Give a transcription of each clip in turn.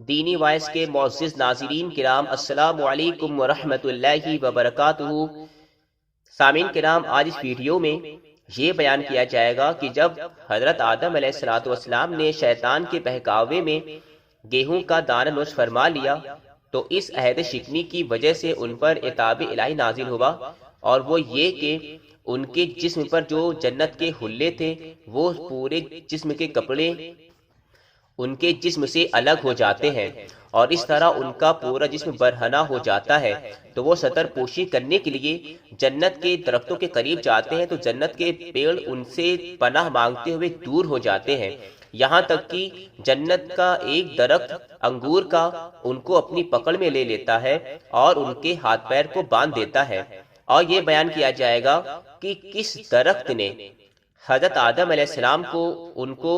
دینی وائس کے معزز ناظرین کرام، السلام علیکم ورحمۃ اللہ وبرکاتہ۔ سامعین کرام، آج اس ویڈیو میں یہ بیان کیا جائے گا کہ جب حضرت آدم علیہ السلام نے شیطان کے بہکاوے میں گیہوں کا دانہ نوش فرما لیا تو اس عہد شکنی کی وجہ سے ان پر عتاب الہی نازل ہوا، اور وہ یہ کہ ان کے جسم پر جو جنت کے حلے تھے وہ پورے جسم کے کپڑے ان کے جسم سے الگ ہو جاتے ہیں، اور اس طرح ان کا پورا جسم برہنہ ہو جاتا ہے۔ تو وہ ستر پوشی کرنے کے لیے جنت کے درختوں کے قریب جاتے ہیں تو جنت کے پیڑ ان سے پناہ مانگتے ہوئے دور ہو جاتے ہیں، یہاں تک کہ جنت کا ایک درخت انگور کا ان کو اپنی پکڑ میں لے لیتا ہے اور ان کے ہاتھ پیر کو باندھ دیتا ہے۔ اور یہ بیان کیا جائے گا کہ کس درخت نے حضرت آدم علیہ السلام کو ان کو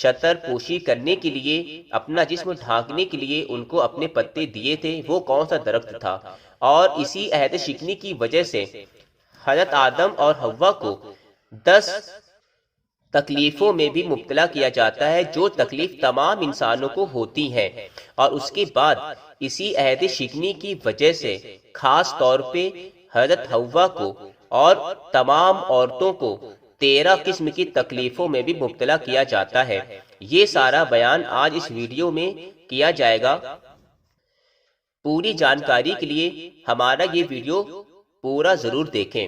شتر پوشی کرنے کے لیے، اپنا جسم ڈھانکنے کے لیے ان کو اپنے پتے دیے تھے، وہ کون سا درخت تھا۔ اور اسی عہد شکنی کی وجہ سے حضرت آدم اور حوا کو 10 تکلیفوں میں بھی مبتلا کیا جاتا ہے، جو تکلیف تمام انسانوں کو ہوتی ہے۔ اور اس کے بعد اسی عہد شکنی کی وجہ سے خاص طور پہ حضرت حوا کو اور تمام عورتوں کو 13 قسم کی تکلیفوں میں بھی مبتلا کیا جاتا ہے۔ یہ سارا بیان آج اس ویڈیو میں کیا جائے گا۔ پوری جانکاری کے لیے ہمارا یہ ویڈیو پورا ضرور دیکھیں۔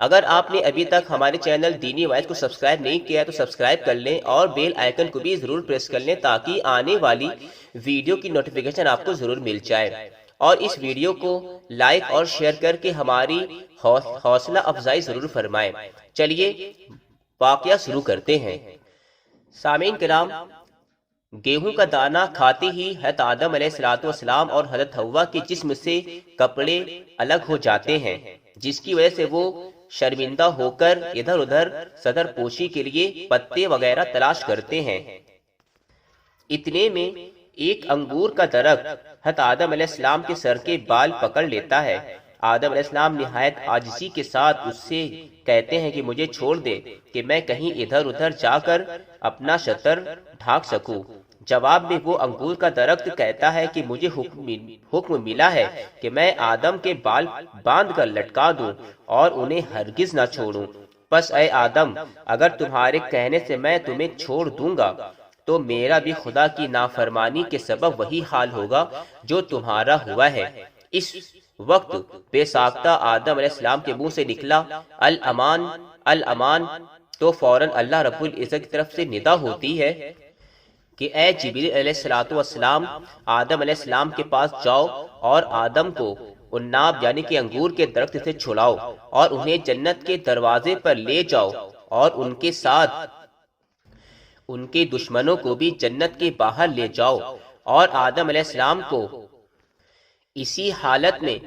اگر آپ نے ابھی تک ہمارے چینل دینی وائس کو سبسکرائب نہیں کیا تو سبسکرائب کر لیں اور بیل آئیکن کو بھی ضرور پریس کر لیں تاکہ آنے والی ویڈیو کی نوٹیفیکیشن آپ کو ضرور مل جائے، اور اس ویڈیو کو لائک اور شیئر کر کے ہماری حوصلہ افزائی ضرور فرمائیں۔ چلیے واقعہ شروع کرتے ہیں۔ سامعین کرام، گیہوں کا دانہ کھاتے ہی حضرت آدم علیہ السلام اور حضرت حوا کے جسم سے کپڑے الگ ہو جاتے ہیں، جس کی وجہ سے وہ شرمندہ ہو کر ادھر ادھر ستر پوشی کے لیے پتے وغیرہ تلاش کرتے ہیں۔ اتنے میں ایک انگور کا درخت حضرت آدم علیہ السلام کے سر کے بال پکڑ لیتا ہے۔ آدم علیہ السلام نہایت عاجزی کے ساتھ اس سے کہتے ہیں کہ مجھے چھوڑ دے کہ میں کہیں ادھر ادھر جا کر اپنا شتر ڈھانک سکوں۔ جواب میں وہ انگور کا درخت کہتا ہے کہ مجھے حکم ملا ہے کہ میں آدم کے بال باندھ کر لٹکا دوں اور انہیں ہرگز نہ چھوڑوں۔ پس اے آدم، اگر تمہارے کہنے سے میں تمہیں چھوڑ دوں گا تو میرا بھی خدا کی نافرمانی کے سبب وہی حال ہوگا جو تمہارا ہوا ہے۔ اس وقت بے ساختہ آدم علیہ السلام کے منہ سے نکلا الامان الامان، تو فوراً اللہ رب العزت کی طرف سے ندا ہوتی ہے کہ اے جبریل علیہ السلام، آدم علیہ السلام کے پاس جاؤ اور آدم کو عناب یعنی کہ انگور کے درخت سے چھڑاؤ اور انہیں جنت کے دروازے پر لے جاؤ، اور ان کے ساتھ ان کے دشمنوں کو بھی جنت کے باہر لے جاؤ، اور آدم علیہ السلام کو اسی حالت میں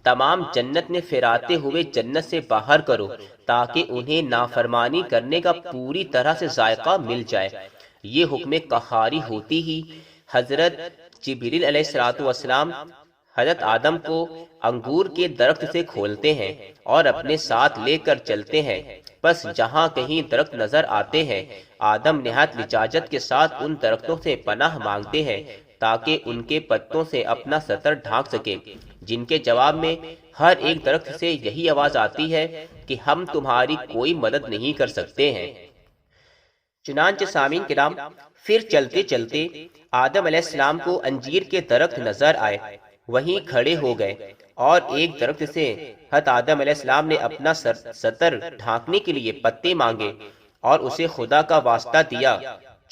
تمام جنت میں پھراتے ہوئے جنت سے باہر کرو تاکہ انہیں نافرمانی کرنے کا پوری طرح سے ذائقہ مل جائے۔ یہ حکم قہاری ہوتی ہی حضرت جبریل علیہ السلام حضرت آدم کو انگور کے درخت سے کھولتے ہیں اور اپنے ساتھ لے کر چلتے ہیں۔ بس جہاں کہیں درخت نظر آتے ہیں، آدم نہایت لجاجت کے ساتھ ان درختوں سے پناہ مانگتے ہیں تاکہ ان کے پتوں سے اپنا ستر ڈھانک سکے، جن کے جواب میں ہر ایک درخت سے یہی آواز آتی ہے کہ ہم تمہاری کوئی مدد نہیں کر سکتے ہیں۔ چنانچہ سامعین کرام، پھر چلتے چلتے آدم علیہ السلام کو انجیر کے درخت نظر آئے، وہیں کھڑے ہو گئے اور ایک درخت سے حضرت آدم علیہ السلام نے اپنا ستر ڈھانکنے کے لیے پتے مانگے اور اسے خدا کا واسطہ دیا۔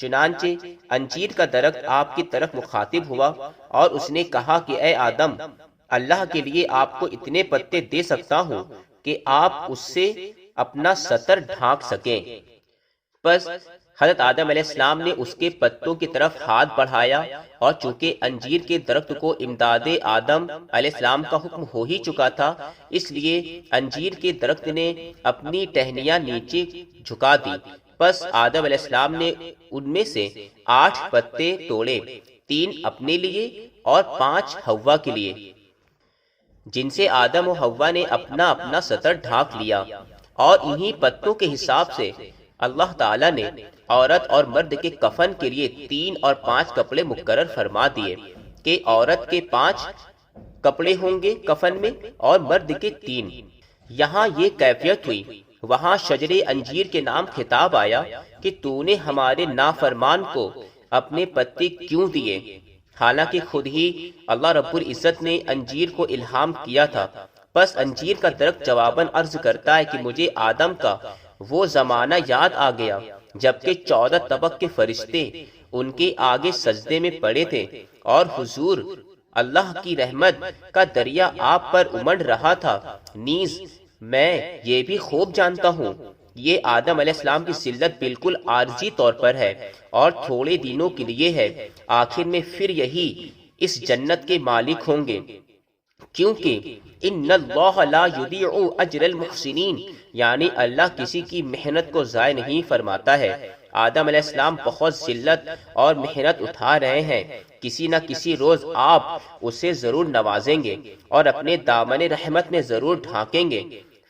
چنانچہ انجیر کا درخت آپ کی طرف مخاطب ہوا اور اس نے کہا کہ اے آدم، اللہ کے لیے آپ کو اتنے پتے دے سکتا ہوں کہ آپ اس سے اپنا ستر ڈھانک سکیں۔ بس حضرت آدم علیہ السلام نے اس کے پتوں کی طرف ہاتھ بڑھایا، اور چونکہ انجیر کے درخت کو امداد آدم علیہ السلام کا حکم ہو ہی چکا تھا، اس لیے انجیر کے درخت نے اپنی ٹہنیاں نیچے جھکا دی۔ بس آدم علیہ السلام نے ان میں سے 8 پتے توڑے، 3 اپنے لیے اور 5 حوا کے لیے، جن سے آدم و حوا نے اپنا اپنا ستر ڈھانک لیا۔ اور انہی پتوں کے حساب سے اللہ تعالیٰ نے عورت اور مرد کے کفن کے لیے 3 اور 5 کپڑے مقرر فرما دیے۔ کہ عورت کے 5 کپڑے ہوں گے کفن میں اور مرد کے 3۔ یہاں یہ کیفیت ہوئی، وہاں شجر انجیر کے نام خطاب آیا کہ تو نے ہمارے نافرمان کو اپنے پتے کیوں دیے، حالانکہ خود ہی اللہ رب العزت نے انجیر کو الہام کیا تھا۔ پس انجیر کا درخت جواباً عرض کرتا ہے کہ مجھے آدم کا وہ زمانہ یاد آ گیا جبکہ 14 طبق کے فرشتے ان کے آگے سجدے میں پڑے تھے اور حضور اللہ کی رحمت کا دریا آپ پر امڑ رہا تھا۔ نیز میں یہ بھی خوب جانتا ہوں یہ آدم علیہ السلام کی ذلت بالکل عارضی طور پر ہے اور تھوڑے دنوں کے لیے ہے، آخر میں پھر یہی اس جنت کے مالک ہوں گے، کیونکہ ان اللہ لا یضیع اجر المحسنین، یعنی اللہ کسی کی محنت کو ضائع نہیں فرماتا ہے۔ آدم علیہ السلام بہت ذلت اور محنت اٹھا رہے ہیں، کسی نہ کسی روز آپ اسے ضرور نوازیں گے اور اپنے دامن رحمت میں ضرور ڈھانکیں گے،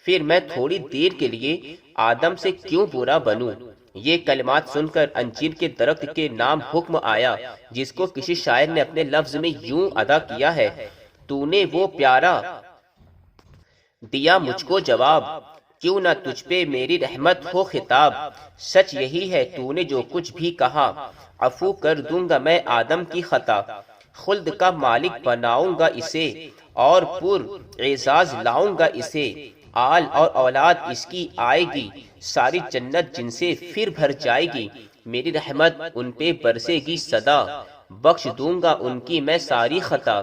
پھر میں تھوڑی دیر کے لیے آدم سے کیوں برا بنوں۔ یہ کلمات سن کر انجیر کے درخت کے نام حکم آیا، جس کو کسی شاعر نے اپنے لفظ میں یوں ادا کیا ہے: تو نے وہ پیارا دیا مجھ کو جواب، کیوں نہ تجھ پہ میری رحمت ہو خطاب۔ سچ یہی ہے تو نے جو کچھ بھی کہا، عفو کر دوں گا میں آدم کی خطا۔ خلد کا مالک بناؤں گا اسے اور پر اعزاز لاؤں گا اسے، آل اور اولاد اس کی آئے گی، ساری جنت جن سے پھر بھر جائے گی، میری رحمت ان پہ برسے گی سدا، بخش دوں گا ان کی میں ساری خطا۔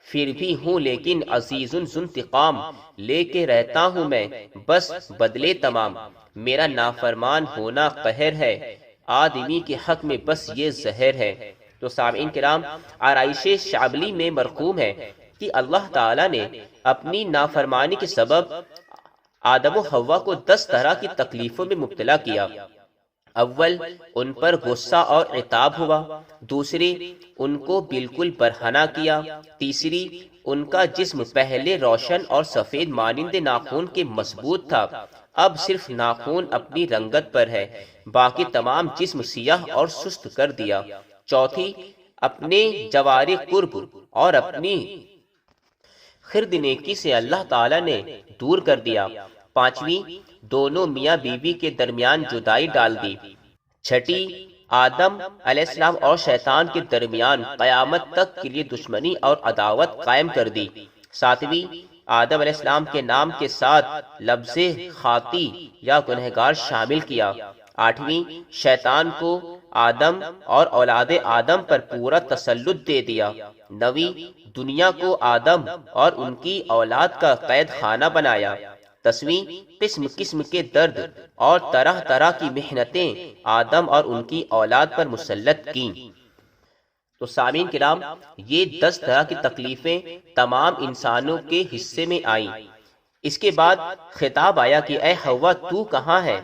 پھر بھی ہوں لیکن عزیز ذو انتقام، لے کے رہتا ہوں میں بس بدلے تمام، میرا نافرمان ہونا قہر ہے، آدمی کے حق میں بس یہ زہر ہے۔ تو سامعین کرام، آرائش شعبلی میں مرقوم ہے کہ اللہ تعالیٰ نے اپنی نافرمانی کے سبب آدم و حوا کو 10 طرح کی تکلیفوں میں مبتلا کیا۔ اول، ان پر غصہ اور عتاب ہوا، دوسری، ان کو بالکل برہنہ کیا، تیسری، ان کا جسم پہلے روشن اور سفید مانند ناخون کے مضبوط تھا، اب صرف ناخون اپنی رنگت پر ہے، باقی تمام جسم سیاہ اور سست کر دیا۔ چوتھی، اپنے جوارح قرب اور اپنی خرد نیکی سے اللہ تعالیٰ نے دور کر دیا۔ پانچویں، دونوں میاں بیوی کے درمیان جدائی ڈال دی۔ چھٹی، آدم علیہ السلام اور شیطان کے درمیان قیامت تک کے لیے دشمنی اور عداوت قائم کر دی۔ ساتویں، آدم علیہ السلام کے نام کے ساتھ لفظ خاطی یا گنہگار شامل کیا۔ آٹھویں، شیطان کو آدم اور اولاد آدم پر پورا تسلط دے دیا۔ نویں، دنیا کو آدم اور ان کی اولاد کا قید خانہ بنایا۔ 10ویں، قسم قسم کے درد اور طرح طرح کی محنتیں آدم اور ان کی اولاد پر مسلط کیں۔ تو سامعین کرام، یہ 10 طرح کی تکلیفیں تمام انسانوں کے حصے میں آئیں۔ اس کے بعد خطاب آیا کہ اے حوا تو کہاں ہے؟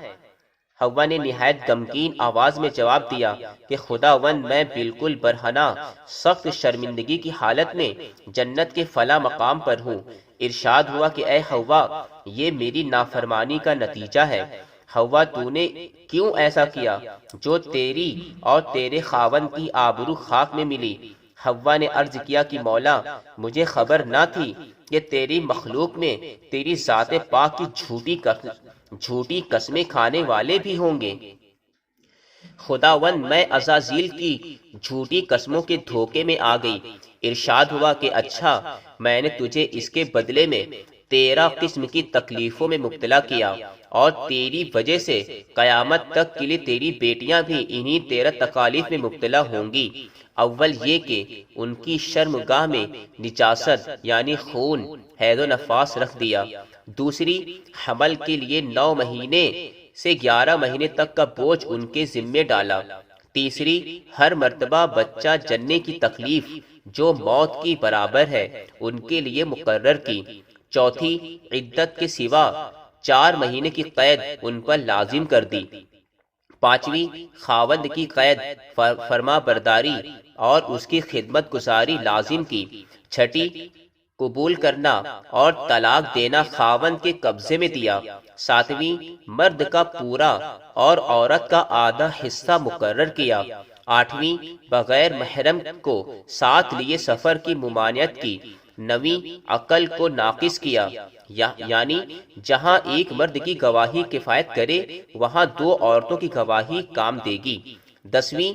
حوا نے نہایت غمگین آواز میں جواب دیا کہ خداوند میں بالکل برہنہ سخت شرمندگی کی حالت میں جنت کے فلاں مقام پر ہوں۔ ارشاد ہوا کہ اے حوا یہ میری نافرمانی کا نتیجہ ہے۔ حوا تو نے کیوں ایسا کیا جو تیری اور تیرے خاوند کی آبرو خاک میں ملی؟ حوا نے عرض کیا کہ مولا مجھے خبر نہ تھی کہ تیری مخلوق میں تیری ذات پاک کی جھوٹی قسمیں کھانے والے بھی ہوں گے۔ خداوند میں عزازیل کی جھوٹی قسموں کے دھوکے میں آ گئی۔ ارشاد ہوا کہ اچھا میں نے تجھے اس کے بدلے میں 13 قسم کی تکلیفوں میں مبتلا کیا اور تیری وجہ سے قیامت تک کے لیے تیری بیٹیاں بھی انہی 13 تکالیف میں مبتلا ہوں گی۔ اول یہ کہ ان کی شرمگاہ میں نجاست یعنی خون حیض و نفاس رکھ دیا۔ دوسری، حمل کے لیے 9 مہینے سے 11 مہینے تک کا بوجھ ان کے ذمے ڈالا۔ تیسری، ہر مرتبہ بچہ جننے کی تکلیف جو موت کی برابر ہے ان کے لیے مقرر کی۔ چوتھی، عدت کے سوا 4 مہینے کی قید ان پر لازم کر دی۔ پانچویں، خاوند کی قید فرما برداری اور اس کی خدمت گزاری لازم کی۔ چھٹی، قبول کرنا اور طلاق دینا خاوند کے قبضے میں دیا۔ ساتویں، مرد کا پورا اور عورت کا آدھا حصہ مقرر کیا۔ 8ویں بغیر محرم کو ساتھ لیے سفر کی ممانعت کی۔ 9ویں عقل کو ناقص کیا، یعنی جہاں ایک مرد کی گواہی کفایت کرے وہاں 2 عورتوں کی گواہی کام دے گی۔ 10ویں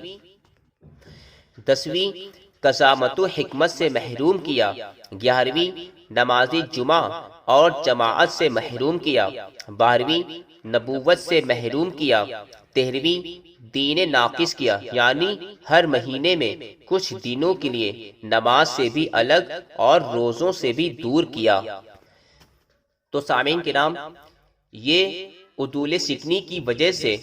قضامت و حکمت سے محروم کیا۔ 11ویں نماز جمعہ اور جماعت سے محروم کیا۔ 12ویں نبوت سے محروم کیا۔ 13ویں دین ناقص کیا، یعنی ہر مہینے میں کچھ دنوں کے لیے نماز سے بھی الگ اور روزوں سے بھی دور کیا۔ تو سامعین کرام، یہ عدول سکنی کی وجہ سے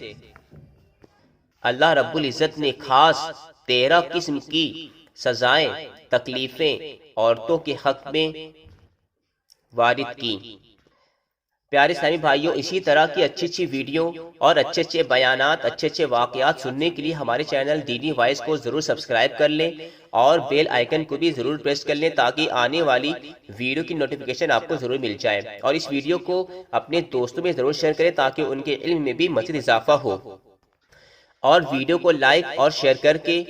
اللہ رب العزت نے خاص 13 قسم کی سزائیں، تکلیفیں عورتوں کے حق میں وارد کی۔ پیارے اسلامی بھائیوں، اسی طرح کی اچھی اچھی ویڈیو اور اچھے اچھے بیانات، اچھے اچھے واقعات سننے کے لیے ہمارے چینل دینی وائس کو ضرور سبسکرائب کر لیں اور بیل آئیکن کو بھی ضرور پریس کر لیں تاکہ آنے والی ویڈیو کی نوٹیفیکیشن آپ کو ضرور مل جائے، اور اس ویڈیو کو اپنے دوستوں میں ضرور شیئر کریں تاکہ ان کے علم میں بھی مزید اضافہ ہو، اور ویڈیو کو لائک اور شیئر کر کے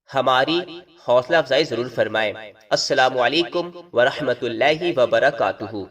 ہماری حوصلہ افزائی ضرور فرمائیں۔ السلام علیکم ورحمۃ اللہ وبرکاتہ۔